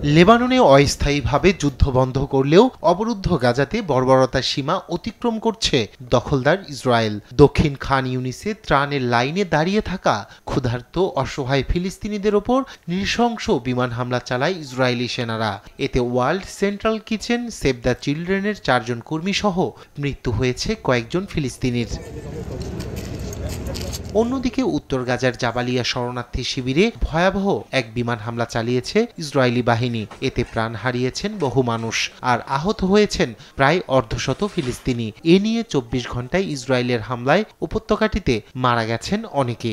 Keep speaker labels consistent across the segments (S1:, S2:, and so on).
S1: লেবাননে অস্থায়ীভাবে যুদ্ধ বন্ধ করলেও অবরুদ্ধ গাজাতে বর্বরতার সীমা অতিক্রম করছে দখলদার ইসরায়েল। দক্ষিণ খান ইউনিসে ত্রাণের লাইনে দাঁড়িয়ে থাকা ক্ষুধার্ত অসহায় ফিলিস্তিনিদের ওপর নৃশংস বিমান হামলা চালায় ইসরায়েলি সেনারা। এতে world central kitchen, save the চিলড্রেনের 4 জন কর্মী সহ মৃত্যু হয়েছে কয়েকজন ফিলিস্তিনির। অন্যদিকে উত্তর গাজার জাবালিয়া শরণার্থী শিবিরে ভয়াবহ এক বিমান হামলা চালিয়েছে ইসরায়েলি বাহিনী। এতে প্রাণ হারিয়েছেন বহু মানুষ আর আহত হয়েছেন প্রায় অর্ধশত ফিলিস্তিনি। এ নিয়ে 24 ঘন্টায় ইসরায়েলের হামলায় উপত্যকাটিতে মারা গেছেন অনেকে।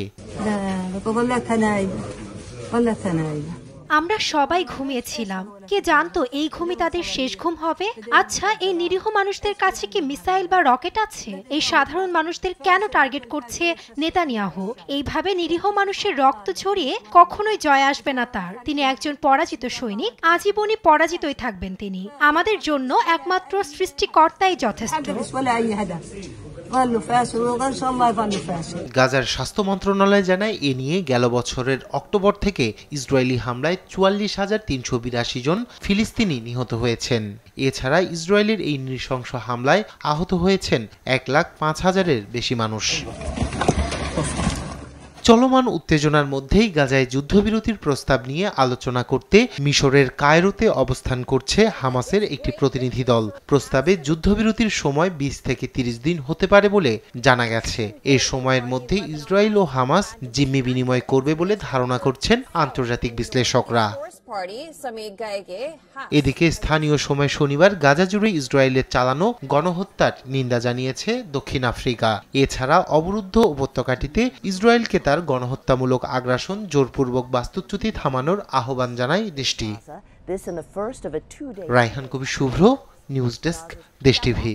S2: আমরা সবাই ঘুমিয়েছিলাম, কে জানতো এই ঘুমই তাদের শেষ ঘুম হবে। আচ্ছা, এই নিরীহ মানুষদের কাছে কি মিসাইল বা রকেট আছে? এই সাধারণ মানুষদের কেন টার্গেট করছে নেতানিয়াহু? এইভাবে নিরীহ মানুষের রক্ত ঝরিয়ে কখনোই জয় আসবে না তার। তিনি একজন পরাজিত সৈনিক, আজীবনই পরাজিতই থাকবেন তিনি। আমাদের জন্য একমাত্র সৃষ্টিকর্তাই যথেষ্ট।
S1: গাজার স্বাস্থ্য মন্ত্রণালয় জানায়, এ নিয়ে গেল বছরের অক্টোবর থেকে ইসরায়েলি হামলায় 44,382 জন ফিলিস্তিনি নিহত হয়েছেন। এছাড়া ইসরায়েলের এই নৃশংস হামলায় আহত হয়েছেন 1,05,000-এর বেশি মানুষ। চলমান উত্তেজনার মধ্যেই গাজায় যুদ্ধবিরতির প্রস্তাব নিয়ে আলোচনা করতে মিশরের কায়রোতে অবস্থান করছে হামাসের একটি প্রতিনিধি দল। প্রস্তাবে যুদ্ধবিরতির সময় 20 থেকে 30 দিন হতে পারে বলে জানা গেছে। এই সময়ের মধ্যে ইসরায়েল ও হামাস জিম্মি বিনিময় করবে বলে ধারণা করছেন আন্তর্জাতিক বিশ্লেষকরা। এদিকে স্থানীয় সময় শনিবার গাজা জুড়ে ইসরায়েলের চালানো গণহত্যার নিন্দা জানিয়েছে দক্ষিণ আফ্রিকা। এছাড়া অবরুদ্ধ উপত্যকাটিতে ইসরায়েলকে তার গণহত্যামূলক আগ্রাসন জোরপূর্বক বাস্তুচ্যুতি থামানোর আহ্বান জানায় দেশটি। রায়হান কবির শুভ্র, নিউজ ডেস্ক, দেশ টিভি।